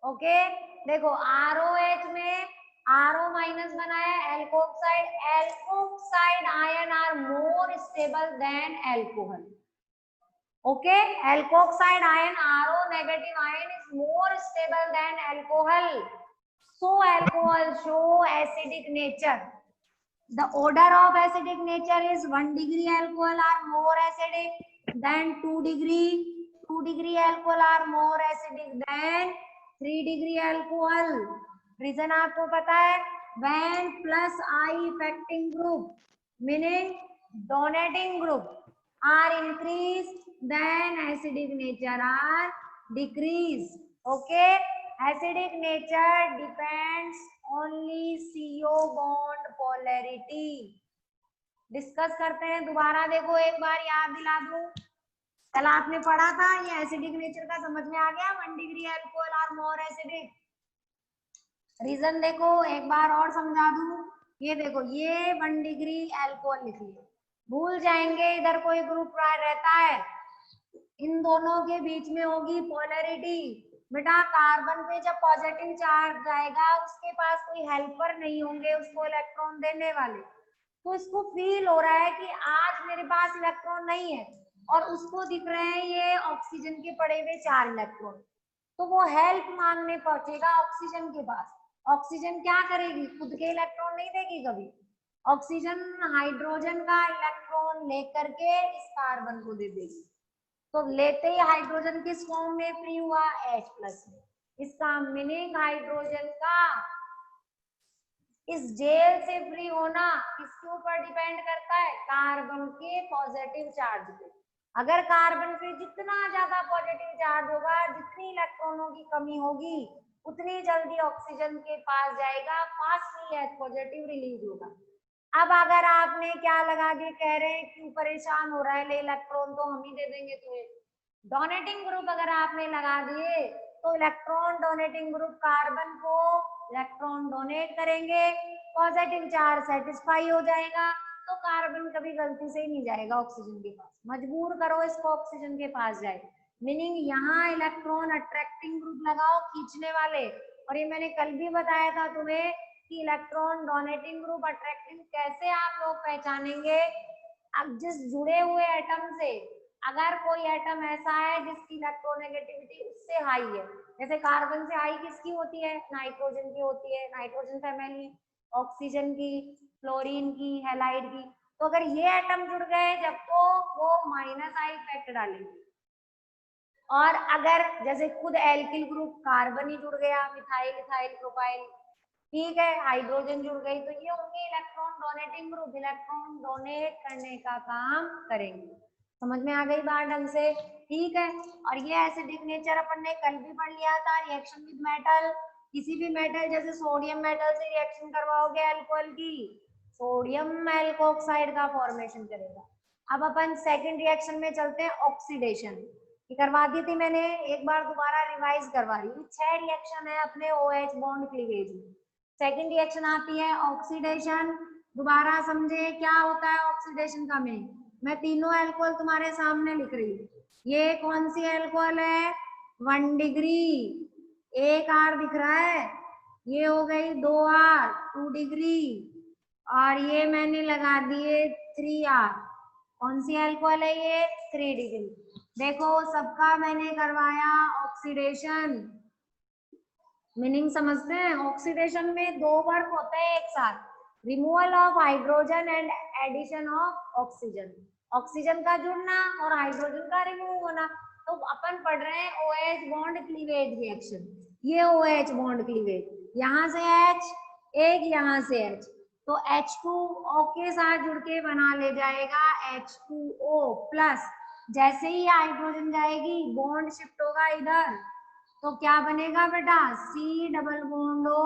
Okay, देखो ROH में RO minus बनाया alkoxide, alkoxide ion are more stable than alcohol. Okay, alkoxide ion RO negative ion is more stable than alcohol. So alcohol show acidic nature. The odor of acidic nature is 1 degree alcohol are more acidic than 2 degree. 2 degree alcohol are more acidic than 3 degree alcohol. Reason आपको पता है, when plus I affecting group meaning donating group are increased, then acidic nature are decreased. Okay, acidic nature depends only CO bond polarity. Discuss करते हैं दोबारा, देखो एक बार याद दिला दूं, कल आपने पढ़ा था, ये एसिडिक नेचर का समझ में आ गया. 1 degree alcohol are more acidic. Reason देखो एक बार और समझा दूं, ये देखो ये 1 डिग्री अल्कोहल लिखी है, भूल जाएंगे इधर कोई ग्रुप रहता है, इन दोनों के बीच में होगी पोलैरिटी. बेटा कार्बन पे जब पॉजिटिव चार्ज जाएगा उसके पास कोई हेल्पर नहीं होंगे उसको इलेक्ट्रॉन देने वाले, तो इसको फील हो रहा है कि आज मेरे पास इलेक्ट्रॉन नहीं है, और उसको दिख रहे हैं ये ऑक्सीजन के पड़े हुए 4 इलेक्ट्रॉन, तो वो हेल्प मांगने पहुंचेगा ऑक्सीजन के पास. ऑक्सीजन क्या करेगी, खुद के इलेक्ट्रॉन नहीं देगी कभी. ऑक्सीजन हाइड्रोजन का इलेक्ट्रॉन लेकर के इस कार्बन को दे देगी. तो लेते ही हाइड्रोजन किस फॉर्म में फ्री हुआ, H प्लस में. इसका मीनिंग हाइड्रोजन का इस जेल से फ्री होना किसके ऊपर डिपेंड करता है, कार्बन के पॉजिटिव चार्ज पे. अगर कार्बन पे जितना ज्यादा पॉजिटिव चार्ज होगा, जितनी इलेक्ट्रॉनों की कमी होगी, उतनी जल्दी ऑक्सीजन के पास जाएगा, फास्टली H पॉजिटिव रिलीज होगा. अब अगर आपने क्या लगा के कह रहे हैं क्यों परेशान हो रहा है, ले इलेक्ट्रॉन तो हम ही दे देंगे तुम्हें. डोनेटिंग ग्रुप अगर आपने लगा दिए तो इलेक्ट्रॉन डोनेटिंग ग्रुप कार्बन को इलेक्ट्रॉन डोनेट करेंगे, पॉजिटिव चार्ज सेटिस्फाई हो जाएगा, तो कार्बन कभी गलती से ही नहीं जाएगा ऑक्सीजन के पास, मजबूर करो इसको ऑक्सीजन के पास जाए. मीनिंग यहाँ इलेक्ट्रॉन अट्रैक्टिंग ग्रुप लगाओ, खींचने वाले. और ये मैंने कल भी बताया था तुम्हें कि इलेक्ट्रॉन डोनेटिंग ग्रुप अट्रैक्टिंग कैसे आप लोग पहचानेंगे. अब जिस जुड़े हुए एटम से अगर कोई एटम ऐसा है जिसकी इलेक्ट्रोनेगेटिविटी उससे हाई है, जैसे कार्बन से हाई किसकी होती है, नाइट्रोजन की होती है, नाइट्रोजन फैमिली, ऑक्सीजन की, फ्लोरीन की, हैलाइड की, तो अगर ये एटम जुड़ गए जब तो वो माइनस आई इफेक्ट डालेंगे. और अगर जैसे खुद एल्किल ग्रुप कार्बन ही जुड़ गया, मिथाइल इथाइल प्रोपाइल, ठीक है, हाइड्रोजन जुड़ गई, तो ये होंगे electron donating group, electron donate करने का काम करेंगे. समझ में आ गई बात ढंग से, ठीक है. और ये एसिडिक नेचर अपन ने कल भी पढ़ लिया था, रिएक्शन विद मेटल, किसी भी मेटल जैसे सोडियम मेटल से रिएक्शन करवाओगे अल्कोहल की, सोडियम एल्कोक्साइड का फॉर्मेशन करेगा. अब अपन सेकंड रिएक्शन में चलते हैं, ऑक्सीडेशन. ये करवा दी थी मैंने, एक बार दोबारा रिवाइज करवा रही हूँ. 6 रिएक्शन है अपने OH बॉन्ड क्लीवेज में. सेकंड रिएक्शन आती है ऑक्सीडेशन. दोबारा समझे क्या होता है ऑक्सीडेशन का मीनिंग. मैं तीनों अल्कोहल तुम्हारे सामने लिख रही हूँ. ये कौन सी अल्कोहल है, 1 डिग्री, एक R दिख रहा है, ये हो गई 2R 2 डिग्री, और ये मैंने लगा दिए 3R. कौन सी अल्कोहल है ये, 3 डिग्री. देखो सबका मैंने करवाया ऑक्सीडेशन. मीनिंग समझते हैं, ऑक्सीडेशन में 2 वर्क होते हैं एक साथ, removal of hydrogen and addition of oxygen. Oxygen का जुड़ना और हाइड्रोजन का रिमूव होना. तो अपन पढ़ रहे हैं OH बॉन्ड क्लीवेज रिएक्शन. ये OH बॉन्ड क्लीवेज, यहाँ से H, एक यहाँ से H, तो H2O के साथ जुड़ के बना ले जाएगा H2O प्लस. जैसे ही हाइड्रोजन जाएगी बॉन्ड शिफ्ट होगा इधर, तो क्या बनेगा बेटा, C double bond O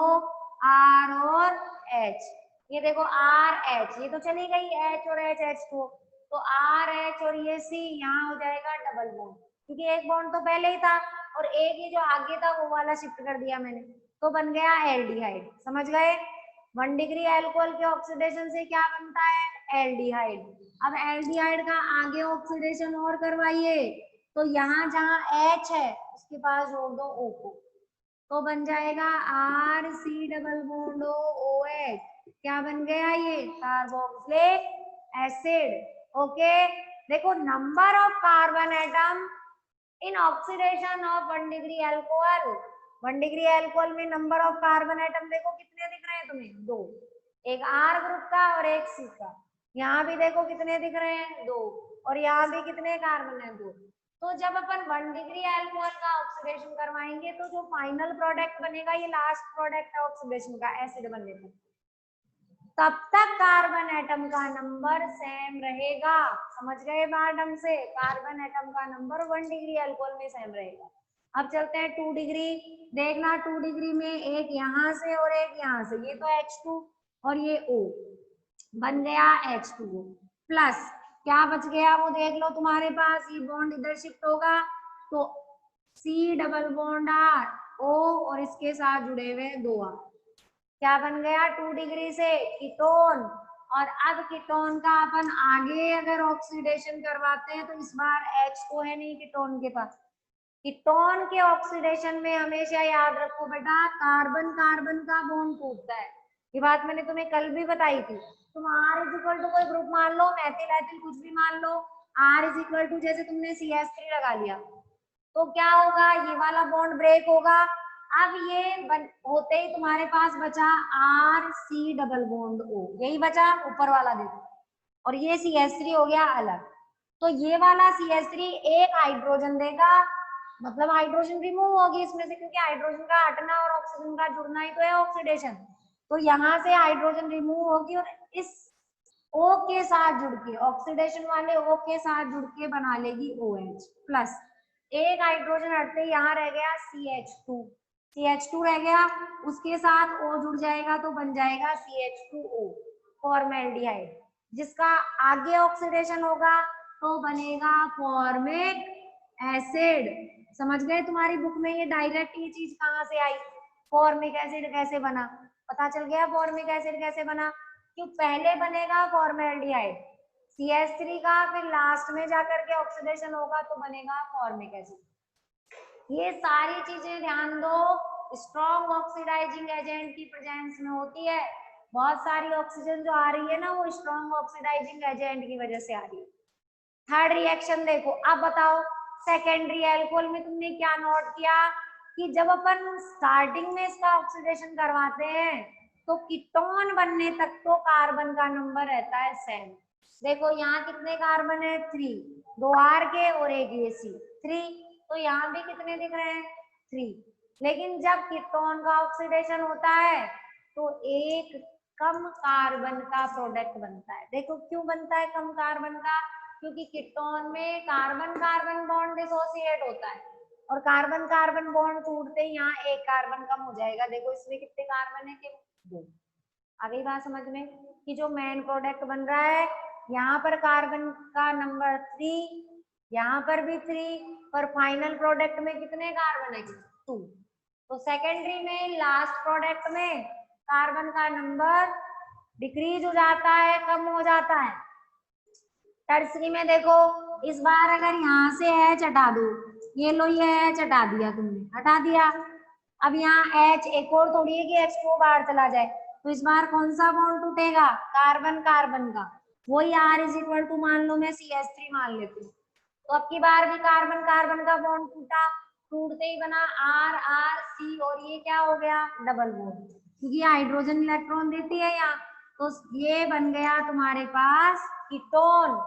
R और H. ये देखो R H, ये तो चली गई H और H H2, तो R H और ये C यहाँ हो जाएगा डबल बॉन्ड, क्योंकि एक बॉन्ड तो पहले ही था और एक ही जो आगे था वो वाला शिफ्ट कर दिया मैंने, तो बन गया एल्डिहाइड. समझ गए. 1 डिग्री अल्कोहल के ऑक्सीडेशन से क्या बनता है, एल्डिहाइड. अब एल्डिहाइड का आगे ऑक्सीडेशन और करवाइए, तो यहाँ जहाँ H है उसके पास जोड़ दो O को, तो बन जाएगा R C double bond O H. क्या बन गया ये? Carboxylic acid. ओके, देखो number of carbon atom in oxidation of 1 degree alcohol. 1 degree alcohol में नंबर ऑफ कार्बन एटम देखो कितने दिख रहे हैं तुम्हें? 2, एक आर ग्रुप का और एक सी का। यहाँ भी देखो कितने दिख रहे हैं? 2, और यहाँ भी कितने कार्बन है? 2। तो जब अपन 1 डिग्री अल्कोहल का ऑक्सीडेशन करवाएंगे तो जो फाइनल प्रोडक्ट बनेगा ये लास्ट प्रोडक्ट है ऑक्सीडेशन का, एसिड बनने तक, तब तक कार्बन एटम का नंबर सेम रहेगा। समझ गए बात ढंग से? कार्बन एटम का नंबर 1 डिग्री अल्कोहल में सेम रहेगा। अब चलते हैं 2 डिग्री। देखना 2 डिग्री में एक यहाँ से और एक यहाँ से, ये तो H2 और ये O बन गया H2O प्लस। क्या बच गया वो देख लो तुम्हारे पास, ये बॉन्ड इधर शिफ्ट होगा तो C double bond R O और इसके साथ जुड़े हुए 2 R। क्या बन गया? 2 डिग्री से कीटोन। और अब कीटोन का अपन आगे अगर ऑक्सीडेशन करवाते हैं तो इस बार H तो है नहीं कीटोन के पास। कीटोन के ऑक्सीडेशन में हमेशा याद रखो बेटा, कार्बन कार्बन का बॉन्ड टूटता है। ये बात मैंने तुम्हें कल भी बताई थी। तुम R इज इक्वल टू कोई ग्रुप मान लो, मैथिल एथिल कुछ भी मान लो, R इज इक्वल टू जैसे तुमने CH3 लगा लिया तो क्या होगा? ये वाला बॉन्ड ब्रेक होगा। अब ये होते ही तुम्हारे पास बचा R C double bond O, यही बचा ऊपर वाला देखो, और ये CH3 हो गया अलग। तो ये वाला CH3 एक हाइड्रोजन देगा, मतलब हाइड्रोजन रिमूव होगी इसमें से, क्योंकि हाइड्रोजन का हटना और ऑक्सीजन का जुड़ना ही तो है ऑक्सीडेशन। तो यहाँ से हाइड्रोजन रिमूव होगी और इस O के साथ जुड़ के, ऑक्सीडेशन वाले O के साथ जुड़ के बना लेगी OH प्लस। एक हाइड्रोजन हटते यहाँ रह गया CH2 रह गया, उसके साथ O जुड़ जाएगा तो बन जाएगा CH2O फॉर्मेल्डिहाइड, जिसका आगे ऑक्सीडेशन होगा तो बनेगा फॉर्मिक एसिड। समझ गए? तुम्हारी बुक में ये डायरेक्ट ये चीज कहाँ से आई? फॉर्मिक एसिड कैसे बना? पता चल गया फॉर्मिक एसिड कैसे बना? क्यों? पहले बनेगा फॉर्मेल्डिहाइड CH3 का, फिर लास्ट में जाकर के ऑक्सीडेशन होगा तो बनेगा फॉर्मिक एसिड। ये सारी चीजें ध्यान दो, स्ट्रॉन्ग ऑक्सीडाइजिंग एजेंट की प्रेजेंस में होती है। बहुत सारी ऑक्सीजन जो आ रही है ना वो स्ट्रॉन्ग ऑक्सीडाइजिंग एजेंट की वजह से आ रही है। थर्ड रिएक्शन देखो, अब बताओ सेकेंडरी अल्कोहल में तुमने क्या नोट किया कि जब अपन स्टार्टिंग में इसका ऑक्सीडेशन करवाते हैं तो कीटोन बनने तक तो कार्बन का नंबर रहता है सेम। देखो यहाँ कितने कार्बन है? 3, 2 R के और एक ये C, 3। तो यहाँ भी कितने दिख रहे हैं? 3। लेकिन जब कीटोन का ऑक्सीडेशन होता है तो एक कम कार्बन का प्रोडक्ट बनता है। देखो क्यों बनता है कम कार्बन का? क्योंकि कीटोन में कार्बन कार्बन बॉन्ड डिसोसिएट होता है और कार्बन कार्बन बॉन्ड टूटते ही यहाँ एक कार्बन कम हो जाएगा। देखो इसमें कितने कार्बन है? कि 2। आ गई बात समझ में कि जो मेन प्रोडक्ट बन रहा है यहाँ पर कार्बन का नंबर 3, यहाँ पर भी 3, पर फाइनल प्रोडक्ट में कितने कार्बन है? 2। तो सेकेंडरी में लास्ट प्रोडक्ट में कार्बन का नंबर डिक्रीज हो जाता है, कम हो जाता है। टर्सरी में देखो इस बार अगर यहाँ से H हटा दो, ये लो ये H हटा दिया तुमने, हटा दिया, अब यहाँ H एक और थोड़ी है कि H को बाहर चला जाए, तो इस बार कौन सा बॉन्ड टूटेगा? कार्बन कार्बन का। वही R इज इक्वल टू मान लो मैं CH3 मान लेती हूँ, तो अब की बार भी कार्बन कार्बन का बॉन्ड टूटा, टूटते ही बना R R C और ये क्या हो गया? डबल बॉन्ड, क्योंकि हाइड्रोजन इलेक्ट्रॉन देती है यहाँ, तो ये बन गया तुम्हारे पास कीटोन।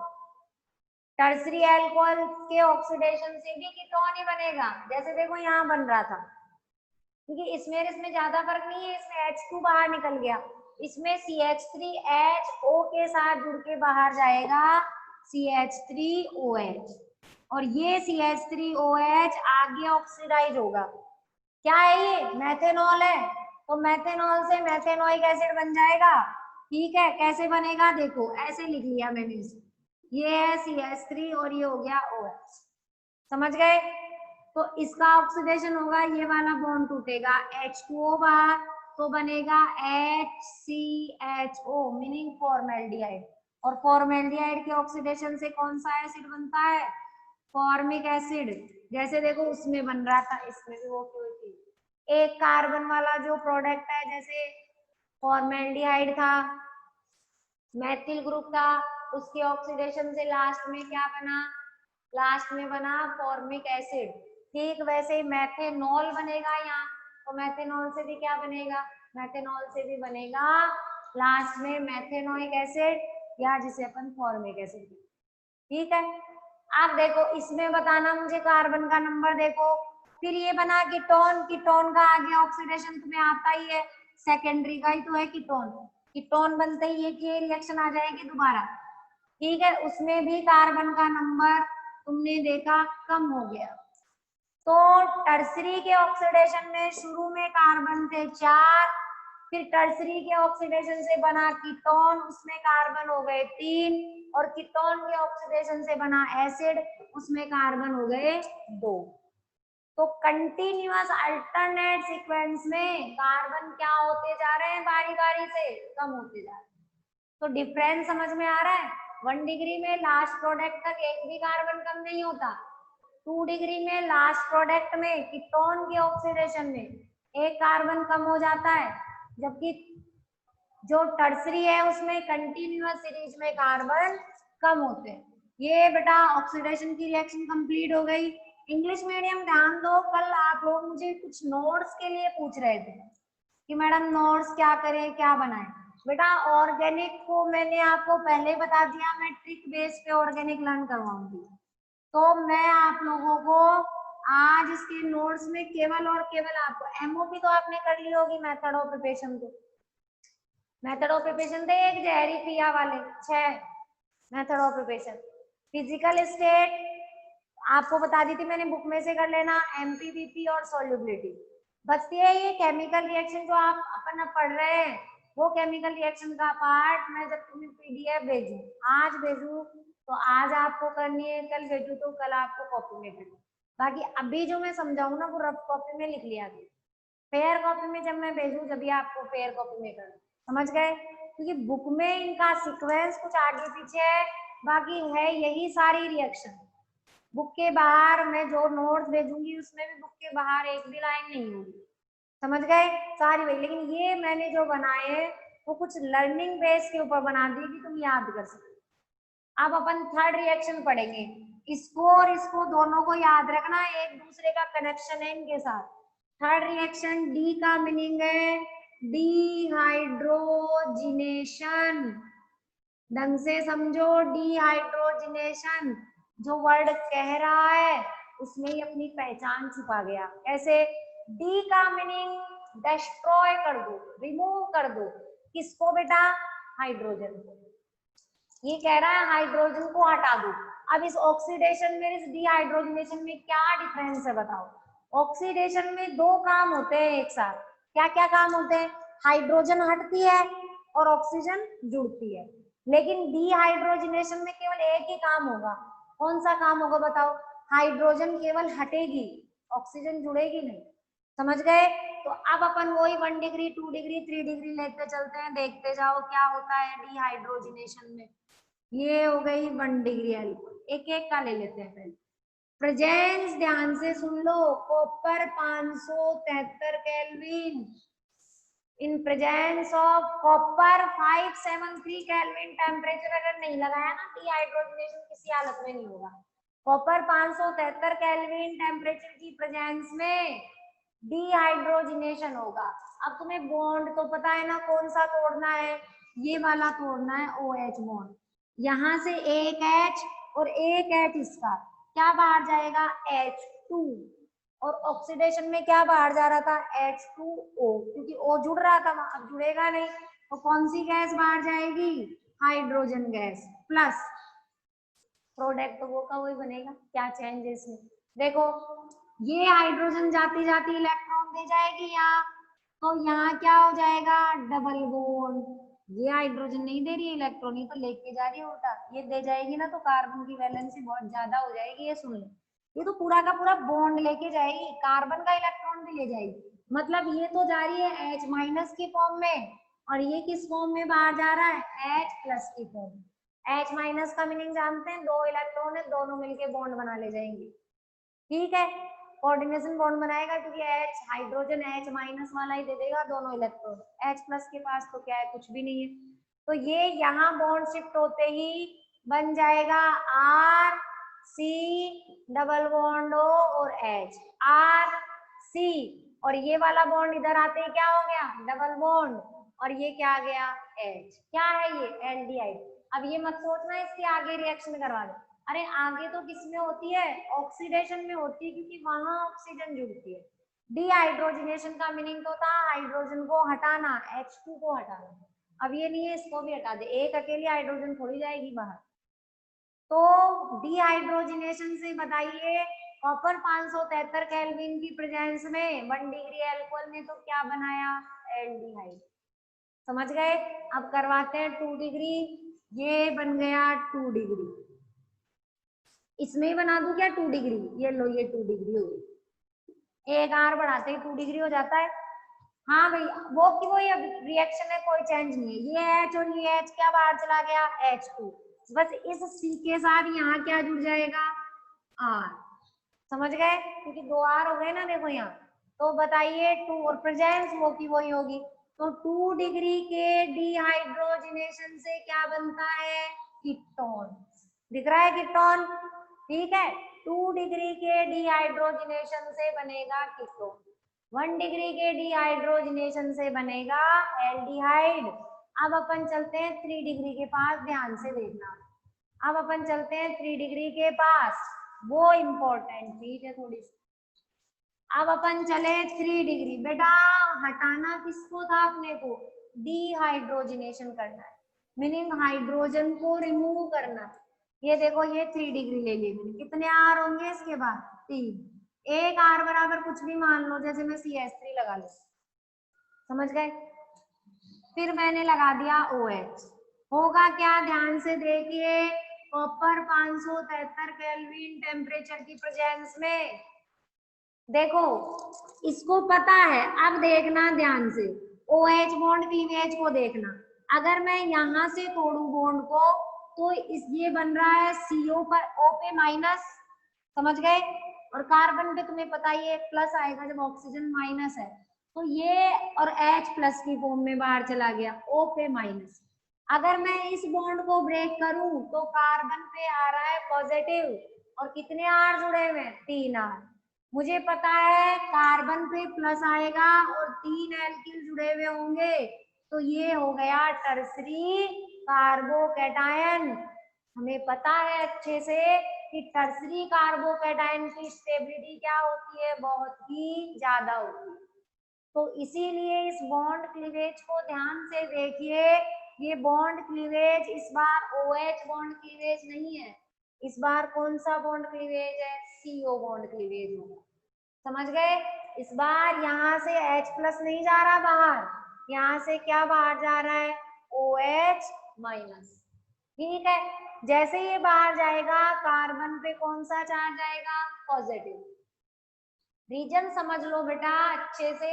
टर्सरी अल्कोहल के ऑक्सीडेशन से भी कीटोन ही बनेगा, जैसे देखो यहाँ बन रहा था, क्योंकि इसमें ज्यादा फर्क नहीं है, इसमें H2 बाहर निकल गया, इसमें CH3H O के साथ जुड़ के बाहर जाएगा CH3OH, और ये CH3OH आगे ऑक्सीडाइज होगा। क्या है ये? मैथेनॉल है, तो मैथेनॉल से मैथेनोइक एसिड बन जाएगा। ठीक है, कैसे बनेगा? देखो ऐसे लिख लिया मैंने इसे, ये है CH3 और ये हो गया OH। समझ गए? तो इसका ऑक्सीडेशन होगा, ये वाला बॉन्ड टूटेगा, H2O बाहर, तो बनेगा HCHO मीनिंग फॉर्मेल्डिहाइड, और फॉर्मेल्डिहाइड के ऑक्सीडेशन से कौन सा एसिड बनता है? Formic acid. जैसे देखो उसमें बन रहा था, इसमें भी वो क्यों थी, एक कार्बन वाला जो प्रोडक्ट है, जैसे फॉर्मेल्डिहाइड था, मैथिल ग्रुप था, उसके ऑक्सीडेशन से लास्ट में क्या बना, लास्ट में बना फॉर्मिक एसिड। ठीक वैसे ही मेथेनॉल बनेगा यहाँ, तो मेथेनॉल से भी क्या बनेगा, मेथेनॉल से भी बनेगा लास्ट में मेथेनोइक एसिड, या जिसे अपन फॉर्मिक एसिड। ठीक है, आप देखो इसमें बताना मुझे कार्बन का नंबर देखो। फिर ये बना कीटोन, कीटोन का आगे ऑक्सीडेशन तुम्हें आता ही है, सेकेंडरी का ही तो है कीटोन। कीटोन बनते ही ये रिएक्शन आ जाएगी दोबारा। ठीक है, उसमें भी कार्बन का नंबर तुमने देखा कम हो गया। तो टर्सरी के ऑक्सीडेशन में शुरू में कार्बन थे 4, फिर टर्सरी के ऑक्सीडेशन से बना कीटोन, उसमें कार्बन हो गए 3, और कीटोन के ऑक्सीडेशन से बना एसिड, उसमें कार्बन हो गए 2। तो कंटिन्यूअस अल्टरनेट सीक्वेंस में कार्बन क्या होते जा रहे हैं, बारी बारी से कम होते जा रहे हैं। तो डिफरेंस समझ में आ रहा है, 1 डिग्री में लास्ट प्रोडक्ट तक एक भी कार्बन कम नहीं होता, 2 डिग्री में लास्ट प्रोडक्ट में कीटोन के ऑक्सीडेशन में एक कार्बन कम हो जाता है, जबकि जो टर्सरी है उसमें कंटिन्यूअस सीरीज में कार्बन कम होते हैं। ये बेटा ऑक्सीडेशन की रिएक्शन कंप्लीट हो गई। इंग्लिश मीडियम ध्यान दो, कल आप लोग मुझे कुछ नोट्स के लिए पूछ रहे थे कि मैडम नोट्स क्या करें, क्या बनाएं। बेटा ऑर्गेनिक को मैंने आपको पहले बता दिया, मैं ट्रिक बेस पे ऑर्गेनिक लर्न करवाऊंगी। तो मैं आप लोगों को आज इसके नोट्स में केवल और केवल आपको एमओपी तो आपने कर ली होगी, मेथड ऑफ प्रिपरेशन को, मेथड ऑफ प्रिपरेशन थे एक जहरी क्रिया वाले 6 method of preparation. Physical state आपको बता दी थी मैंने, बुक में से कर लेना, एमपीबीपी और सॉल्युबिलिटी। बचती है ये केमिकल रिएक्शन जो आप अपन अब पढ़ रहे हैं, वो केमिकल रिएक्शन का पार्ट मैं जब तुम्हें पीडीएफ भेजू, आज भेजू तो आज आपको करनी है, कल भेजू तो कल आपको कॉपी में करनी। बाकी अभी जो मैं समझाऊँ ना वो रफ कॉपी में लिख लिया गया, फेयर कॉपी में जब मैं भेजू जब भी आपको फेयर कॉपी में करना, समझ गए? क्योंकि बुक में इनका सीक्वेंस कुछ आगे पीछे है, बाकी है यही सारी रिएक्शन। बुक के बाहर मैं जो नोट्स भेजूंगी उसमें भी बुक के बाहर एक भी लाइन नहीं होगी, समझ गए? सारी वही, लेकिन ये मैंने जो बनाए वो कुछ लर्निंग बेस के ऊपर बना दी कि तुम याद कर सको। अब अपन थर्ड रिएक्शन पढ़ेंगे, इसको और इसको दोनों को याद रखना, एक दूसरे का कनेक्शन है इनके साथ। थर्ड रिएक्शन डी का मीनिंग है डिहाइड्रोजिनेशन, ढंग से समझो, डिहाइड्रोजिनेशन। जो वर्ड कह रहा है उसमें ही अपनी पहचान छुपा गया। कैसे? डी का मीनिंग डिस्ट्रॉय कर दो, रिमूव कर दो, किसको बेटा? हाइड्रोजन को। ये कह रहा है हाइड्रोजन को हटा दो। अब इस ऑक्सीडेशन में, इस डिहाइड्रोजनेशन में क्या डिफरेंस है बताओ? ऑक्सीडेशन में 2 काम होते हैं एक साथ। क्या क्या काम होते हैं? हाइड्रोजन हटती है और ऑक्सीजन जुड़ती है, लेकिन डिहाइड्रोजनेशन में केवल एक ही काम होगा। कौन सा काम होगा बताओ? हाइड्रोजन केवल हटेगी, ऑक्सीजन जुड़ेगी नहीं, समझ गए? तो अब अपन वही 1 डिग्री 2 डिग्री 3 डिग्री लेते चलते हैं, देखते जाओ क्या होता है डिहाइड्रोजनेशन में। ये हो गई 1 डिग्री अल्कोहल, एक एक का ले लेते हैं पहले। प्रेजेंस ध्यान से सुन लो, copper 573 kelvin, in presence of copper 573 kelvin temperature अगर नहीं लगाया ना, डिहाइड्रोजनेशन किसी हालत में नहीं होगा। कॉपर 573 केल्विन टेम्परेचर की प्रेजेंस में डिहाइड्रोजनेशन होगा। अब तुम्हें बॉन्ड तो पता है ना कौन सा तोड़ना है, ये वाला तोड़ना है, OH बॉन्ड। यहाँ से एक H और एक H इसका क्या बाहर जाएगा? H2। और ऑक्सीडेशन में क्या बाहर जा रहा था? H2O, क्योंकि O जुड़ रहा था, अब जुड़ेगा नहीं, तो कौन सी गैस बाहर जाएगी? Hydrogen gas. प्लस प्रोडक्ट तो वो का वही बनेगा, क्या चेंज है इसमें? देखो ये हाइड्रोजन जाती जाती इलेक्ट्रॉन दे जाएगी यहाँ, तो यहाँ क्या हो जाएगा? Double bond. ये हाइड्रोजन नहीं दे रही है इलेक्ट्रॉन, ये तो लेके जा रही है उल्टा, ये दे जाएगी ना तो कार्बन की वैलेंसी बहुत ज्यादा हो जाएगी। ये सुन लो, ये तो पूरा का पूरा बॉन्ड लेके जाएगी, कार्बन का इलेक्ट्रॉन भी ले जाएगी। मतलब ये तो जा रही है H माइनस की फॉर्म में, और ये किस फॉर्म में बाहर जा रहा है? H प्लस की फॉर्म। H माइनस का मीनिंग जानते हैं, 2 इलेक्ट्रॉन है, दोनों मिलके बॉन्ड बना ले जाएंगे। ठीक है, कोऑर्डिनेशन बॉन्ड बनाएगा क्योंकि H हाइड्रोजन H माइनस वाला ही दे देगा दोनों इलेक्ट्रॉन, H प्लस के पास तो क्या है, कुछ भी नहीं है। तो ये यहाँ बॉन्ड शिफ्ट होते ही बन जाएगा R C double bond O और H, R C, और ये वाला बॉन्ड इधर आते ही क्या हो गया, डबल बॉन्ड, और ये क्या आ गया, H। क्या है ये, एल्डिहाइड। अब ये मत सोचना इसके आगे रिएक्शन करवा दे, अरे आगे तो किसमें होती है, ऑक्सीडेशन में होती है, क्योंकि वहां ऑक्सीजन जुड़ती है। डीहाइड्रोजनेशन का मीनिंग तो था हाइड्रोजन को हटाना, H2 को हटाना। अब ये नहीं है, इसको भी हटा दे, एक अकेली हाइड्रोजन थोड़ी जाएगी बाहर। तो डीहाइड्रोजनेशन से बताइए, कॉपर 573 केल्विन की प्रेजेंस में 1 डिग्री अल्कोहल ने तो क्या बनाया, एल्डिहाइड। समझ गए। अब करवाते हैं 2 डिग्री, ये बन गया 2 डिग्री, इसमें ही बना दूं क्या 2 डिग्री, ये लो ये 2 डिग्री हो गई, एक R बढ़ाते ही 2 डिग्री हो जाता है। हाँ भाई, वो की वही, अब रिएक्शन में कोई चेंज नहीं है, ये H और ये H क्या बाहर चला गया, H2, बस इस C के साथ यहाँ क्या जुड़ जाएगा, R। समझ गए, क्योंकि 2 R हो गए ना, देखो यहाँ। तो बताइए 2 और प्रेजेंस वो की वही होगी, तो 2 डिग्री के डीहाइड्रोजनेशन से क्या बनता है, कीटोन। दिख रहा है कीटोन, ठीक है। 2 डिग्री के डीहाइड्रोजनेशन से बनेगा कीटोन, 1 डिग्री के डीहाइड्रोजनेशन से बनेगा एल्डिहाइड। अब अपन चलते हैं 3 डिग्री के पास, ध्यान से देखना। अब अपन चलते हैं 3 डिग्री के पास, वो इम्पोर्टेंट चीज है थोड़ी सी। अब अपन चले 3 डिग्री, बेटा हटाना किसको था अपने को, डीहाइड्रोजनेशन करना है, मीनिंग हाइड्रोजन को रिमूव करना है। ये देखो ये 3 डिग्री ले ली मैंने, कितने R होंगे इसके बाद, 3, एक R बराबर कुछ भी मान लो, जैसे मैं CH3 लगा लूं, समझ गए। फिर मैंने लगा दिया OH, होगा क्या, ध्यान से देखिए, कॉपर 573 केल्विन टेम्परेचर की प्रेजेंस में, देखो इसको पता है। अब देखना ध्यान से, OH बॉन्ड क्लीवेज को देखना, अगर मैं यहाँ से तोड़ू बॉन्ड को तो इस ये बन रहा है CO पर O पे माइनस, समझ गए। और कार्बन पे तुम्हें पता ही है प्लस आएगा जब ऑक्सीजन माइनस है, तो ये और H प्लस की फॉर्म में बाहर चला गया, O पे माइनस। अगर मैं इस बॉन्ड को ब्रेक करूं तो कार्बन पे आ रहा है पॉजिटिव, और कितने R जुड़े हुए हैं, 3 R। मुझे पता है कार्बन पे प्लस आएगा और 3 एल्किल जुड़े हुए होंगे, तो ये हो गया टर्सरी कार्बोकैटायन। हमें पता है अच्छे से कि टर्सरी कार्बोकैटायन की स्टेबिलिटी क्या होती है, बहुत ही ज्यादा होती है। तो इसीलिए इस बॉन्ड क्लीवेज को ध्यान से देखिए, ये बॉन्ड क्लीवेज इस बार OH बॉन्ड क्लीवेज नहीं है, इस बार कौन सा बॉन्ड क्लीवेज है, CO बॉन्ड क्लीवेज होगा। समझ गए। इस बार यहाँ से H प्लस नहीं जा रहा बाहर, यहाँ से क्या बाहर जा रहा है, OH माइनस, ठीक है। जैसे ये बाहर जाएगा कार्बन पे कौन सा चार्ज आएगा, पॉजिटिव। रीजन समझ लो बेटा अच्छे से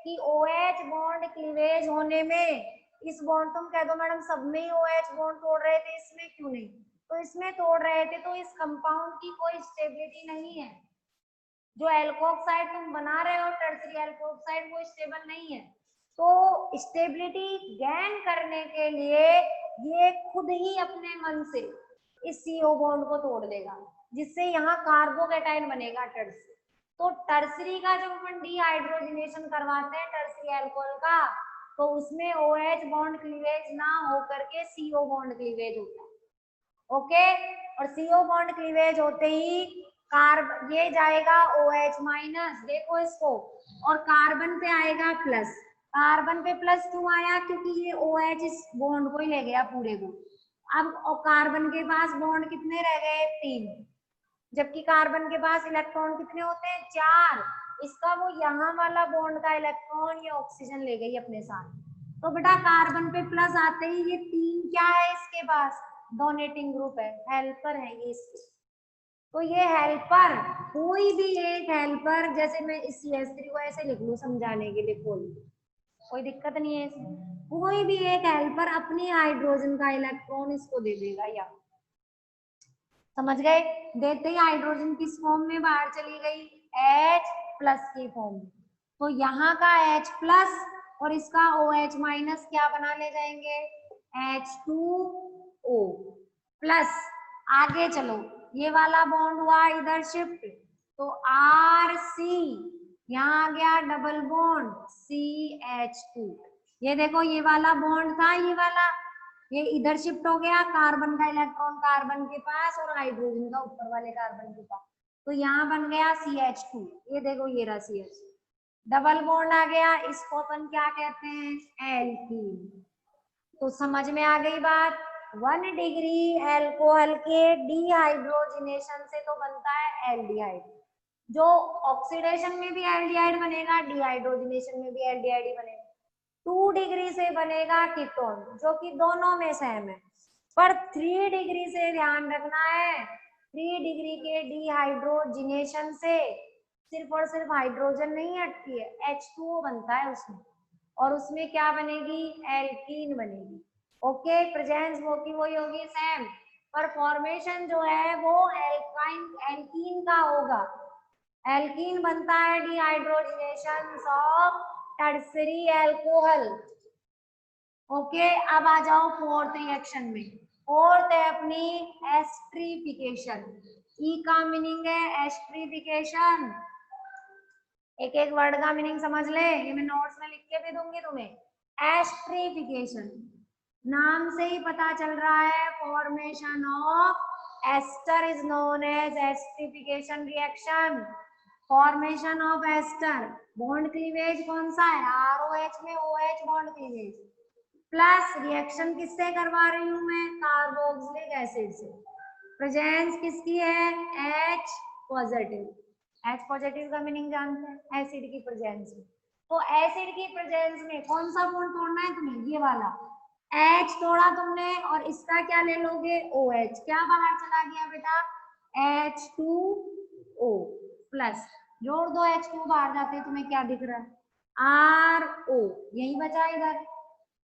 कि OH बॉन्ड क्लीवेज होने में, इस बॉन्ड तुम कह दो मैडम सब में ही OH बॉन्ड तोड़ रहे थे, इसमें क्यों नहीं, तो इसमें तोड़ रहे थे तो इस कंपाउंड की कोई स्टेबिलिटी नहीं है। जो एल्कोक्साइड तुम बना रहे हो टर्सरी एल्कोक्साइड, वो स्टेबल नहीं है। तो स्टेबिलिटी गेन करने के लिए ये खुद ही अपने मन से इस CO बॉन्ड को तोड़ देगा, जिससे यहाँ कार्बोकैटायन बनेगा टर्सरी। तो टर्सरी का जब अपन डीहाइड्रोजनेशन करवाते हैं टर्सरी अल्कोहल का, तो उसमें OH बॉन्ड क्लीवेज ना होकर के CO बॉन्ड क्लीवेज होता है, ओके। और CO बॉन्ड क्लीवेज होते ही कार्बन ये जाएगा OH माइनस, देखो इसको, और कार्बन पे आएगा प्लस। कार्बन पे प्लस क्यों आया, क्योंकि ये OH इस बॉन्ड को ही ले गया पूरे को। अब कार्बन के पास बॉन्ड कितने रह गए, 3, जबकि कार्बन के पास इलेक्ट्रॉन कितने होते हैं, 4। इसका वो यहाँ वाला बॉन्ड का इलेक्ट्रॉन ये ऑक्सीजन ले गई अपने साथ। तो बेटा कार्बन पे प्लस आते ही ये 3 क्या है इसके पास, डोनेटिंग ग्रुप है, हेल्पर है ये इसके। तो ये हेल्पर, कोई भी एक हेल्पर, जैसे मैं इस CH3 को ऐसे लिख लूं समझाने के लिए, कोई दिक्कत नहीं है इसमें, कोई भी एक हेल्पर अपनी हाइड्रोजन का इलेक्ट्रॉन इसको दे देगा, या समझ गए। देते ही हाइड्रोजन किस फॉर्म में बाहर चली गई, H प्लस की फॉर्म में। तो यहाँ का H प्लस और इसका OH माइनस क्या बना ले जाएंगे, H2O प्लस। आगे चलो, ये वाला बॉन्ड हुआ इधर शिफ्ट, तो RC, यहाँ आ गया डबल बॉन्ड CH2। ये देखो ये वाला बॉन्ड था, ये वाला, ये इधर शिफ्ट हो गया, कार्बन का इलेक्ट्रॉन कार्बन के पास और हाइड्रोजन का ऊपर वाले कार्बन के पास, तो यहाँ बन गया CH2। ये देखो ये रहा CH, डबल बॉन्ड आ गया, इसको अपन क्या कहते हैं, एल्कीन। तो समझ में आ गई बात। 1 डिग्री एल्कोहल के डिहाइड्रोजिनेशन से तो बनता है एल्डिहाइड, जो ऑक्सीडेशन में भी एल्डिहाइड बनेगा, डिहाइड्रोजिनेशन में भी एल्डिहाइड ही बनेगा। 2 डिग्री से बनेगा कीटोन, जो कि दोनों में सेम है, पर 3 डिग्री से ध्यान रखना है, 3 डिग्री के डिहाइड्रोजिनेशन से सिर्फ और सिर्फ हाइड्रोजन नहीं हटती है, H2O बनता है उसमें, और उसमें क्या बनेगी, एल्कीन बनेगी। ओके, प्रेजेंस वो की वही होगी सेम, पर फॉर्मेशन जो है वो एल्कीन का होगा। एल्कीन बनता है dehydrogenation of tertiary alcohol. Okay, अब आ जाओ फोर्थ रिएक्शन में। फोर्थ है अपनी एस्ट्रिफिकेशन। ई का मीनिंग है एस्ट्रिफिकेशन। एक एक वर्ड का मीनिंग समझ ले, ये मैं नोट्स में लिख के भी दूंगी तुम्हें। एस्ट्रिफिकेशन नाम से ही पता चल रहा है, formation of ester is known as esterification reaction. Formation of ester, bond cleavage कौन सा है, ROH में OH bond cleavage, plus reaction किससे करवा रही हूं मैं, कार्बोक्सिलिक एसिड से। प्रेजेंस किसकी है, H पॉजिटिव। H पॉजिटिव का मीनिंग जानते हैं, एसिड की प्रेजेंस में। तो एसिड की प्रेजेंस में कौन सा बॉन्ड तोड़ना है तुम्हें, ये वाला H तोड़ा तुमने, और इसका क्या ले लोगे, OH। क्या बाहर चला गया बेटा, H2O प्लस, जोड़ दो H2 बाहर जाते तुम्हें क्या दिख रहा है, RO, यही बचा इधर।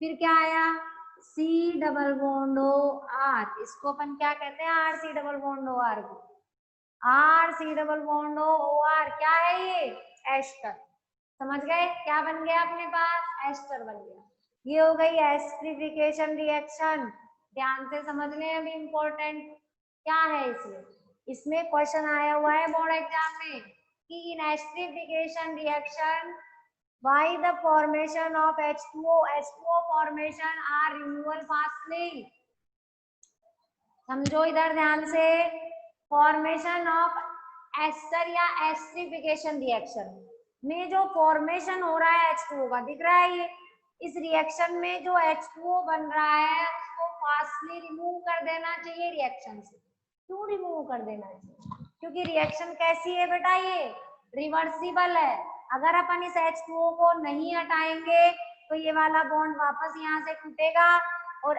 फिर क्या आया, C डबल बॉन्ड OR, इसको अपन क्या कहते हैं, RC डबल बॉन्ड OR को, RC डबल बॉन्ड OR क्या है ये, एस्टर। समझ गए, क्या बन गया अपने पास, एस्टर बन गया। ये हो गई एस्ट्रिफिकेशन रिएक्शन। ध्यान से समझ लें, अभी इंपॉर्टेंट क्या है इसमें। इसमें क्वेश्चन आया हुआ है बोर्ड एग्जाम में कि in esterification reaction why the formation of H2O formation are removal fastly। समझो इधर ध्यान से, फॉर्मेशन ऑफ एस्टर या एस्ट्रिफिकेशन रिएक्शन में जो फॉर्मेशन हो रहा है H2O का, दिख रहा है ये, इस रिएक्शन में जो H2O बन रहा है उसको फास्टली रिमूव कर देना चाहिए रिएक्शन से। क्यों रिमूव कर देना चाहिए, क्योंकि रिएक्शन कैसी है बेटा, ये रिवर्सिबल है। अगर अपन इस H2O को नहीं हटाएंगे तो ये वाला बॉन्ड वापस यहाँ से टूटेगा और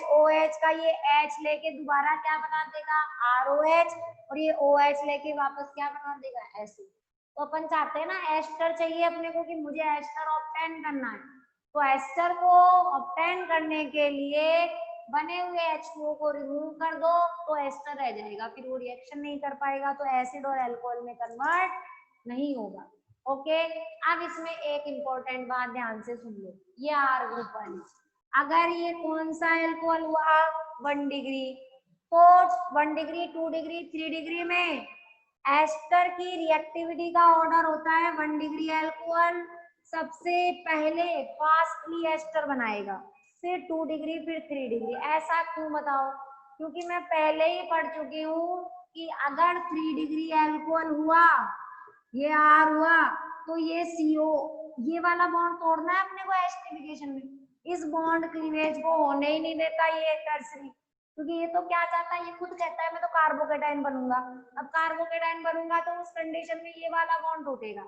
OH का ये H लेके दोबारा क्या बना देगा, ROH, और ये OH लेके वापस क्या बना देगा, एसिड। तो अपन चाहते हैं ना, एस्टर चाहिए अपने को कि मुझे एस्टर ऑब्टेन करना है, तो एस्टर को ऑब्टेन करने के लिए बने हुए H2O को रिमूव कर दो तो एस्टर रह जाएगा, फिर वो रिएक्शन नहीं कर पाएगा, तो एसिड और अल्कोहल में कन्वर्ट नहीं होगा। ओके, अब इसमें एक इंपॉर्टेंट बात ध्यान से सुन लो, ये R ग्रुप वाली, अगर ये कौन सा अल्कोहल हुआ, 1 डिग्री, तो 1 डिग्री 2 डिग्री 3 डिग्री में एस्टर की रिएक्टिविटी का ऑर्डर होता है 1 डिग्री अल्कोहल सबसे पहले फास्टली एस्टर बनाएगा, फिर 2 डिग्री, फिर 3 डिग्री। ऐसा क्यों बताओ, क्योंकि मैं पहले ही पढ़ चुकी हूँ कि अगर 3 डिग्री अल्कोहल हुआ, ये R हुआ, तो ये CO, ये वाला बॉन्ड तोड़ना है अपने को एस्ट्रिफिकेशन में, इस बॉन्ड क्लीवेज को होने ही नहीं देता ये टर्सरी, क्योंकि ये तो क्या चाहता है, ये खुद कहता है मैं तो कार्बोकेटाइन बनूंगा। अब कार्बोकेटाइन बनूंगा तो उस कंडीशन में ये वाला बॉन्ड टूटेगा,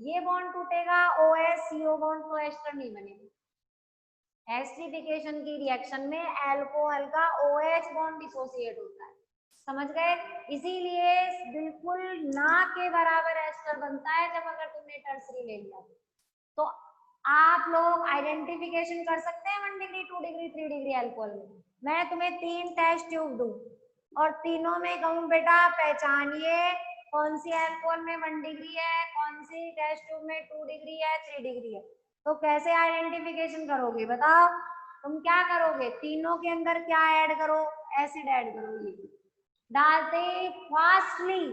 ये बॉन्ड टूटेगा, OH CO बॉन्ड, तो एस्टर नहीं बनेगा। एस्ट्रिफिकेशन की रिएक्शन में अल्कोहल का OH बॉन्ड डिसोसिएट होता है, समझ गए। इसीलिए बिल्कुल ना के बराबर एस्टर बनता है जब अगर तुमने टर्सरी ले लिया। तो आप लोग आइडेंटिफिकेशन कर सकते हैं 1 डिग्री 2 डिग्री 3 डिग्री अल्कोहल में। मैं तुम्हें 3 टेस्ट ट्यूब दूं और तीनों में कहूं बेटा पहचानिए कौन सी अल्कोहल में 1 डिग्री है, कौन सी टेस्ट ट्यूब में 2 डिग्री है, 3 डिग्री है। तो कैसे आइडेंटिफिकेशन करोगे बताओ? तुम क्या करोगे, तीनों के अंदर क्या ऐड करो, एसिड ऐड करोगे, डालते फास्टली,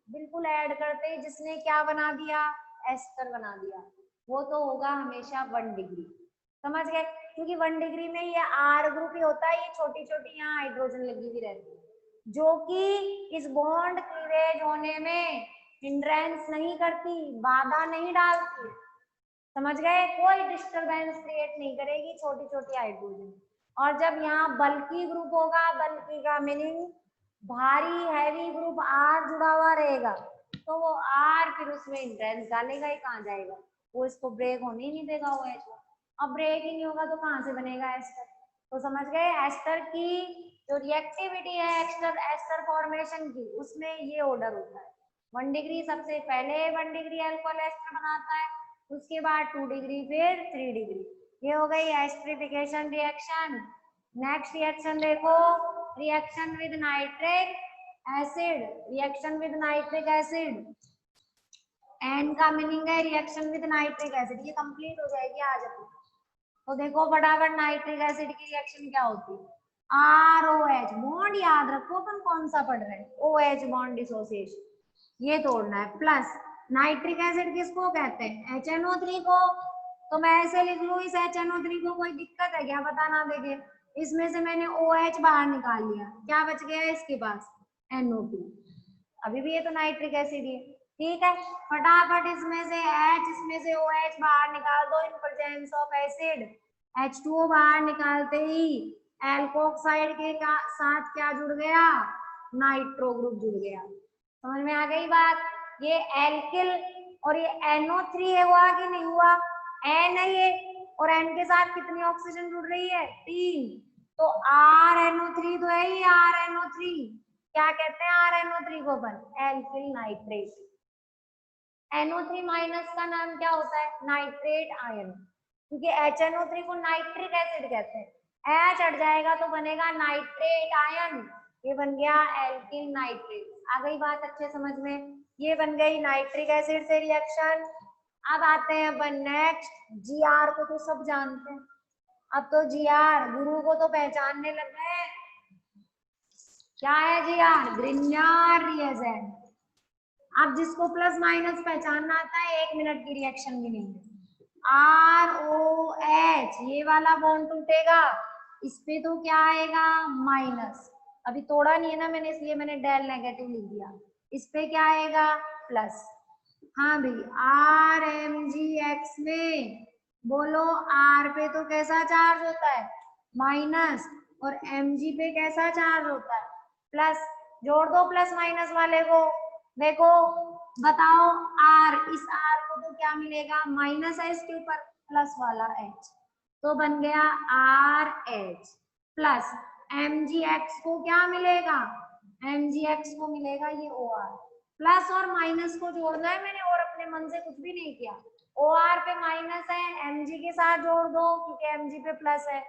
बिल्कुल ऐड करते जिसने क्या बना दिया, एस्टर बना दिया, वो तो होगा हमेशा 1 डिग्री। समझ गए? क्योंकि 1 डिग्री में ये आर ग्रुप ही होता है, ये छोटी छोटी यहाँ हाइड्रोजन लगी हुई रहती है, जो कि इस बॉन्ड क्लीवेज होने में हिंड्रेंस नहीं करती, बाधा नहीं डालती। समझ गए? कोई डिस्टरबेंस क्रिएट नहीं करेगी छोटी छोटी हाइड्रोजन। और जब यहाँ बल्की ग्रुप होगा, बल्की का मीनिंग भारी हैवी ग्रुप आर जुड़ा हुआ रहेगा, तो वो आर फिर उसमें हिंड्रेंस डालेगा ही, कहाँ जाएगा वो, इसको ब्रेक होने ही नहीं देगा वो एच। अब ब्रेक ही नहीं होगा तो कहाँ से बनेगा एस्टर? तो समझ गए, एस्टर की जो रिएक्टिविटी है एस्टर एस्टर फॉर्मेशन की, उसमें ये ऑर्डर होता है। 1 डिग्री सबसे पहले 1 डिग्री अल्कोहल एस्टर बनाता है, उसके बाद 2 डिग्री, फिर 3 डिग्री। ये हो गई एस्टरिफिकेशन रिएक्शन। नेक्स्ट रिएक्शन देखो, reaction with nitric acid, reaction with nitric acid, N का मीनिंग है रिएक्शन विद नाइट्रिक एसिड। ये कंप्लीट हो जाएगी आज अपनी। तो देखो फटाफट, नाइट्रिक एसिड की रिएक्शन क्या होती है, ROH बॉन्ड, याद रखो अपन कौन सा पढ़ रहे हैं, OH बॉन्ड डिसोसिएशन, ये तोड़ना है। प्लस नाइट्रिक एसिड किसको कहते हैं, HNO3 को। तो मैं ऐसे लिख लूं, इस HNO3 को कोई दिक्कत है क्या, बताना देखिए। इसमें से मैंने OH बाहर निकाल लिया, क्या बच गया इसके पास, NO2। अभी भी ये तो नाइट्रिक एसिड ही है, ठीक है। फटाफट इसमें से H, इसमें से OH बाहर निकाल दो इन प्रेजेंस ऑफ एसिड। H2O बाहर निकालते ही एल्कोक्साइड के साथ क्या जुड़ गया, नाइट्रो ग्रुप जुड़ गया। समझ में आ गई बात? ये एल्किल और ये NO3 है, हुआ कि नहीं हुआ, N है ये, और N के साथ कितनी ऑक्सीजन जुड़ रही है, 3। तो RNO3 तो है ही, RNO3 क्या कहते हैं, RNO3 को अपन एल्किल नाइट्रेट। NO3 माइनस का नाम क्या होता है, नाइट्रेट आयन, क्योंकि HNO3 को नाइट्रिक एसिड कहते हैं, H हट जाएगा तो बनेगा नाइट्रेट आयन, ये बन गया एल्किल नाइट्रेट। आ गई बात अच्छे समझ में? ये बन गई नाइट्रिक एसिड से रिएक्शन। अब आते हैं अपन नेक्स्ट, GR को तो सब जानते हैं, अब तो GR गुरु को तो पहचानने लग गए। क्या है GR, ग्रिग्नार्ड रिएजेंट। अब जिसको प्लस माइनस पहचानना आता है, 1 मिनट की रिएक्शन भी नहीं है। ROH, ये वाला बॉन्ड टूटेगा, इस पे तो क्या आएगा, माइनस, अभी तोड़ा नहीं है ना मैंने, इसलिए मैंने डेल नेगेटिव लिख दिया। इस पे क्या आएगा, प्लस। हाँ भाई, RMgX में बोलो, R पे तो कैसा चार्ज होता है, माइनस, और Mg पे कैसा चार्ज होता है, प्लस। जोड़ दो प्लस माइनस वाले को, देखो बताओ, R, इस R को तो क्या मिलेगा, माइनस है इसके ऊपर, प्लस वाला H, तो बन गया RH। प्लस Mgx को क्या मिलेगा, Mgx को मिलेगा ये OR। प्लस और माइनस को जोड़ना है मैंने, और अपने मन से कुछ भी नहीं किया। OR पे माइनस है, Mg के साथ जोड़ दो क्योंकि Mg पे प्लस है,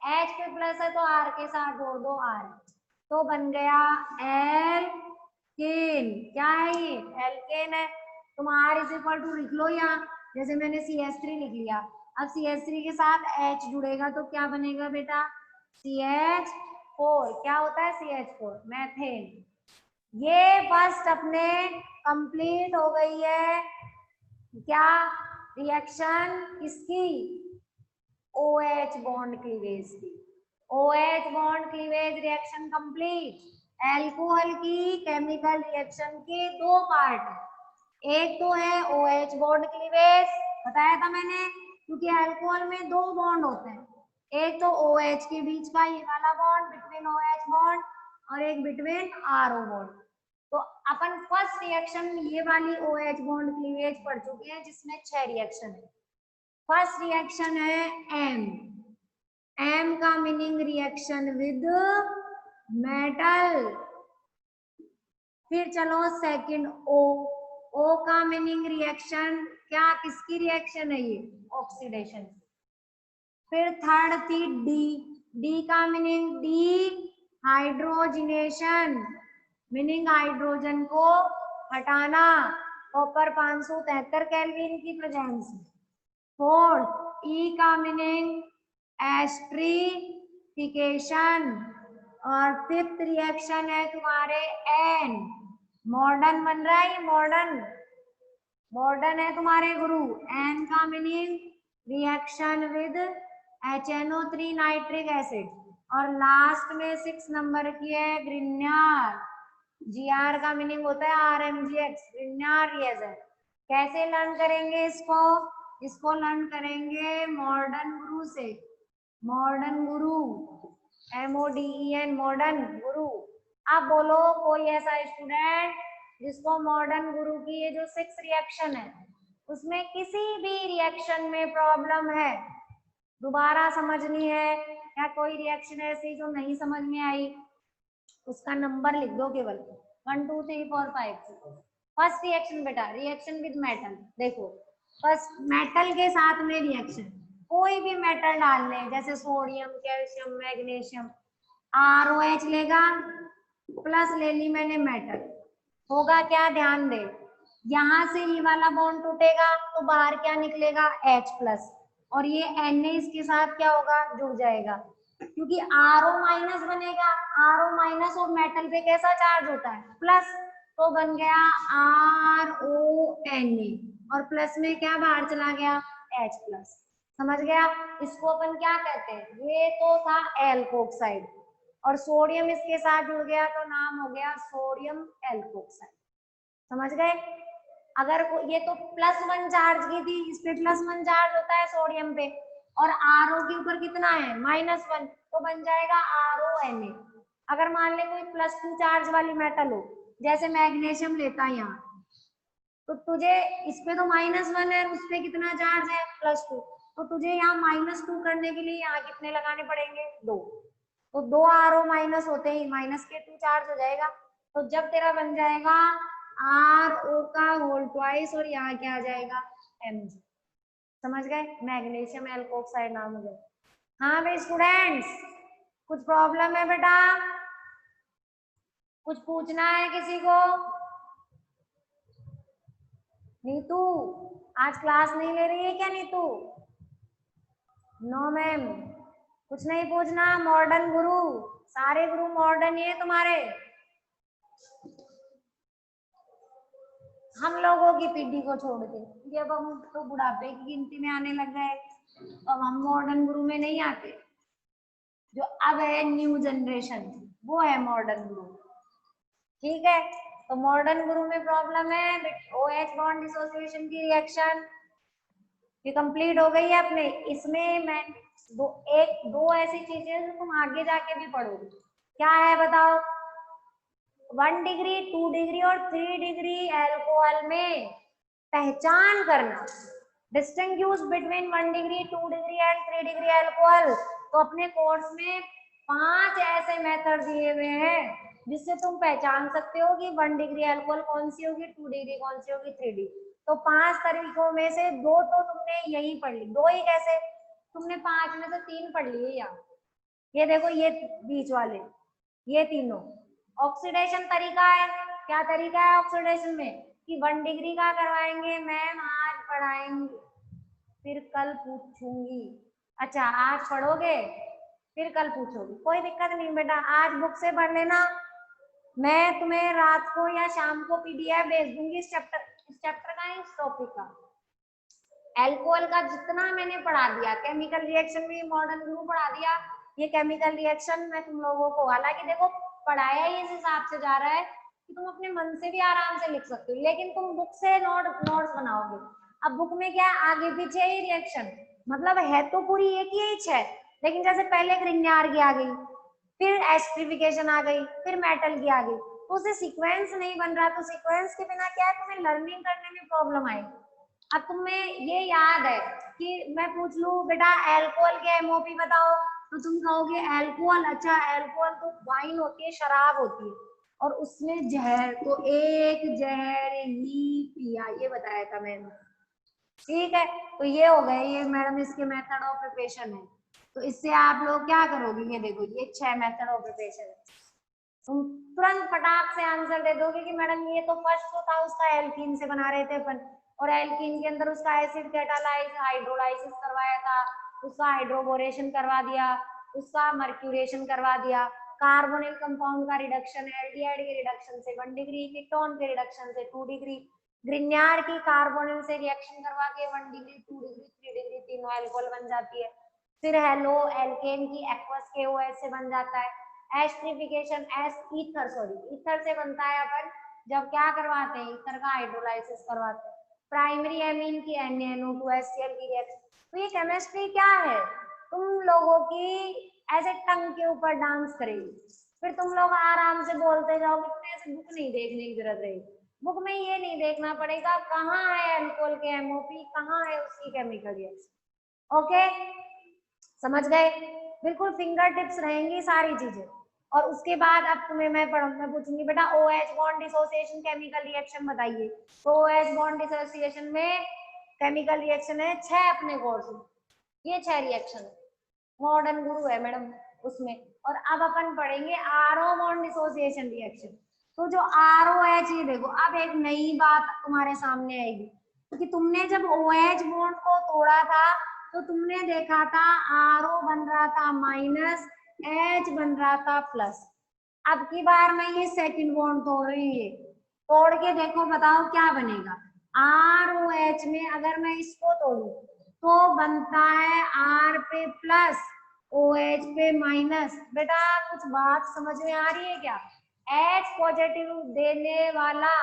H पे प्लस है तो R के साथ जोड़ दो RH, तो बन गया एल्केन। क्या है ये, एल्केन है। तुम R इज इक्वल टू लिख लो यहाँ, जैसे मैंने CH3 लिख लिया। अब CH3 के साथ H जुड़ेगा तो क्या बनेगा बेटा, CH4। क्या होता है CH4, मैथेन। ये फर्स्ट अपने कंप्लीट हो गई है, क्या रिएक्शन किसकी, OH बॉन्ड क्लीवेज की। OH bond cleavage reaction complete. Alcohol की केमिकल रिएक्शन के 2 पार्ट है, एक तो है OH बॉन्ड क्लीवेज, बताया था मैंने, क्योंकि अल्कोहल में 2 बॉन्ड होते हैं, एक तो OH के बीच का ये वाला बॉन्ड बिटवीन OH बॉन्ड, और एक बिटवीन RO बॉन्ड। तो अपन फर्स्ट रिएक्शन ये वाली OH बॉन्ड क्लीवेज पढ़ चुके हैं, जिसमें 6 रिएक्शन है। फर्स्ट रिएक्शन है M का मीनिंग रिएक्शन विद मेटल। फिर चलो सेकंड O का मीनिंग रिएक्शन, क्या किसकी रिएक्शन है ये, ऑक्सीडेशन। फिर थर्ड थी D का meaning D hydrogenation, meaning hydrogen को हटाना, कॉपर 573 केल्विन की प्रेजेंस। फोर्थ, ई का मीनिंग एस्ट्रिफिकेशन, और फिफ्थ रिएक्शन है तुम्हारे एन, मॉडर्न बन रहा है, ये मॉडर्न मॉडर्न है तुम्हारे गुरु। एन का meaning reaction with HNO3 nitric acid, और लास्ट में 6 नंबर की है ग्रिन्यार। GR का मीनिंग होता है RMGX, ग्रिन्यार रिएजेंट। कैसे लर्न करेंगे इसको? इसको लर्न करेंगे मॉडर्न गुरु से। मॉडर्न गुरु, MODEN, मॉडर्न गुरु। आप बोलो कोई ऐसा स्टूडेंट जिसको मॉडर्न गुरु की ये जो 6 रिएक्शन है उसमें किसी भी रिएक्शन में प्रॉब्लम है, दोबारा समझनी है, या कोई रिएक्शन ऐसी जो नहीं समझ में आई, उसका नंबर लिख दो केवल 1 2 3 4 5। फर्स्ट रिएक्शन बेटा, रिएक्शन विद मेटल। देखो फर्स्ट मेटल के साथ में रिएक्शन, कोई भी मेटल डाल ले, जैसे सोडियम, कैल्शियम, मैग्नीशियम, ROH लेगा, प्लस ले ली मैंने मेटल, होगा क्या? ध्यान दे, यहाँ से ये वाला बॉन्ड टूटेगा तो बाहर क्या निकलेगा? H+, और ये Na इसके साथ क्या होगा? जुड़ जाएगा, क्योंकि RO- बनेगा। RO- और मेटल पे कैसा चार्ज होता है? प्लस, तो बन गया RONA, और प्लस में क्या बाहर चला गया? H+। समझ गया? इसको अपन क्या कहते हैं? ये तो था एल्कोक्साइड, और सोडियम इसके साथ जुड़ गया तो नाम हो गया सोडियम एल्कोक्साइड। समझ गए? अगर ये तो +1 चार्ज की थी, इस पे +1 चार्ज होता है सोडियम पे, और RO के ऊपर कितना है? -1, तो बन जाएगा RONA। अगर मान ले कोई +2 चार्ज वाली मेटल हो, जैसे मैग्नीशियम लेता है यहाँ, तो तुझे इस पे तो -1 है, उस पे कितना चार्ज है? +2, तो तुझे यहाँ -2 करने के लिए यहाँ कितने लगाने पड़ेंगे? 2, तो 2 RO- होते ही माइनस के 2 चार्ज हो जाएगा, तो जब तेरा बन जाएगा RO का होल ट्वाइस, और यहाँ क्या आ जाएगा? Mg। समझ गए? मैग्नीशियम एल्कोक्साइड नाम हो गया। हाँ भाई स्टूडेंट्स, कुछ प्रॉब्लम है बेटा? कुछ पूछना है किसी को? नीतू आज क्लास नहीं ले रही है क्या नीतू? नो मैम, कुछ नहीं पूछना। मॉडर्न गुरु, सारे गुरु मॉडर्न ही है तुम्हारे। हम लोगों की पीढ़ी को छोड़ के, जब हम तो बुढ़ापे की गिनती में आने लग गए, तो अब हम मॉडर्न गुरु में नहीं आते। जो अब है न्यू जनरेशन, वो है मॉडर्न गुरु। ठीक है, तो मॉडर्न गुरु में प्रॉब्लम है OH बॉन्ड डिसोसिएशन की रिएक्शन, ये कंप्लीट हो गई है अपने। इसमें मैं दो ऐसी चीजें जो तुम आगे जाके भी पढ़ोगे, क्या है बताओ? 1 डिग्री, 2 डिग्री और 3 डिग्री एल्कोहल में पहचान करना, distinguish between 1 degree, 2 degree and 3 degree alcohol. तो अपने कोर्स में 5 ऐसे मेथड दिए हुए हैं जिससे तुम पहचान सकते हो कि 1 डिग्री एल्कोहल कौन सी होगी, 2 डिग्री कौन सी होगी, 3 डिग्री। तो 5 तरीकों में से 2 तो तुमने यही पढ़ ली। 2 ही कैसे? तुमने 5 में से 3 पढ़ लिए यार। ये देखो, ये बीच वाले, ये तीनों ऑक्सीडेशन तरीका है। क्या तरीका है ऑक्सीडेशन में? कि 1 डिग्री का करवाएंगे मैम, आज पढ़ाएंगे, फिर कल पूछूंगी। अच्छा आज पढ़ोगे, फिर कल पूछोगे, कोई दिक्कत नहीं बेटा, आज बुक से पढ़ लेना। मैं तुम्हें रात को या शाम को PDF भेज दूंगी इस चैप्टर का, इस टॉपिक का। एल्कोहल का जितना मैंने पढ़ा दिया, केमिकल रिएक्शन में मॉडर्न गुरु पढ़ा दिया, ये केमिकल रिएक्शन मैं तुम लोगों को, हालांकि देखो पढ़ाया ही इस हिसाब से जा रहा है कि तुम अपने मन से भी आराम से लिख सकते हो, लेकिन तुम बुक से नोट्स बनाओगे। अब बुक में क्या है, आगे पीछे ही रिएक्शन, मतलब है तो पूरी एक ही है, लेकिन जैसे पहले ग्रिग्नार की आ गई, फिर एस्ट्रिफिकेशन आ गई, फिर मेटल की आ गई, तो उसे सीक्वेंस नहीं बन रहा। तो सीक्वेंस के बिना क्या है, तुम्हें लर्निंग करने में प्रॉब्लम आएगी। अब तुम्हें ये याद है कि मैं पूछ लूं बेटा एल्कोहल के MOP बताओ, तो तुम कहोगे एल्कोहल, अच्छा एल्कोहल तो वाइन होती है, शराब होती है, और उसमें जहर, तो एक जहर ही पिया, ये बताया था मैंने। ठीक है, तो ये हो गए, ये मैडम इसके मेथड ऑफ प्रिपरेशन है। तो इससे आप लोग क्या करोगे, ये देखो ये 6 मेथड ऑफ प्रिपरेशन है। तुम तुरंत फटाक से आंसर दे दोगे कि मैडम ये तो फर्स्ट जो था उसका एल्कीन से बना रहे थे अपन, और एल्कीन के अंदर उसका एसिड कैटालाइज हाइड्रोलाइसिस करवाया था, उसका हाइड्रोबोरेशन करवा दिया, उसका मर्क्यूरेशन करवा दिया, कार्बोनिल कंपाउंड का रिडक्शन एल्डिहाइड के रिडक्शन से 1 डिग्री, कीटोन के रिडक्शन से 2 डिग्री, ग्रिग्नार्ड की कार्बोनिल से रिएक्शन करवा के 1 डिग्री 2 डिग्री 3 डिग्री तीनों अल्कोहल बन जाती है। फिर हेलो एल्केन की एक्वस KOH से बन जाता है। Esterification S ether sorry ether से बनता है अपन जब क्या करवाते हैं, ईथर का हाइड्रोलाइसिस करवाते हैं। प्राइमरी एमीन की NaNO2HCl की रिएक्शन। तो ये केमिस्ट्री क्या है, तुम लोगों की ऐसे टंग के ऊपर डांस करेगी, फिर तुम लोग आराम से बोलते जाओगे, तुम्हें ऐसे बुक नहीं देखने की जरूरत रहेगी। बुक में ये नहीं देखना पड़ेगा कहाँ है अल्कोहल के MOP, कहाँ है उसकी केमिकल रिएक्शन। ओके, समझ गए? बिल्कुल फिंगर टिप्स रहेंगी सारी चीजें। और उसके बाद अब तुम्हें मैं पूछूंगी बेटा OH bond dissociation chemical reaction बताइए। तो OH बॉन्ड डिसोसिएशन में केमिकल रिएक्शन है 6 अपने कोर्स में, ये 6 रिएक्शन है, मॉडर्न गुरु है मैडम उसमें। और अब अपन पढ़ेंगे RO बॉन्ड डिसोसिएशन रिएक्शन। तो जो ROH, ये देखो अब एक नई बात तुम्हारे सामने आएगी, क्योंकि तुमने जब OH बॉन्ड को तोड़ा था तो तुमने देखा था RO बन रहा था माइनस, H बन रहा था प्लस। अब की बार मैं ये सेकंड बॉन्ड तोड़ रही हूँ, तोड़ के देखो बताओ क्या बनेगा। ROH में अगर मैं इसको तोड़ू तो बनता है R पे प्लस OH पे माइनस। बेटा कुछ बात समझ में आ रही है क्या? H पॉजिटिव देने वाला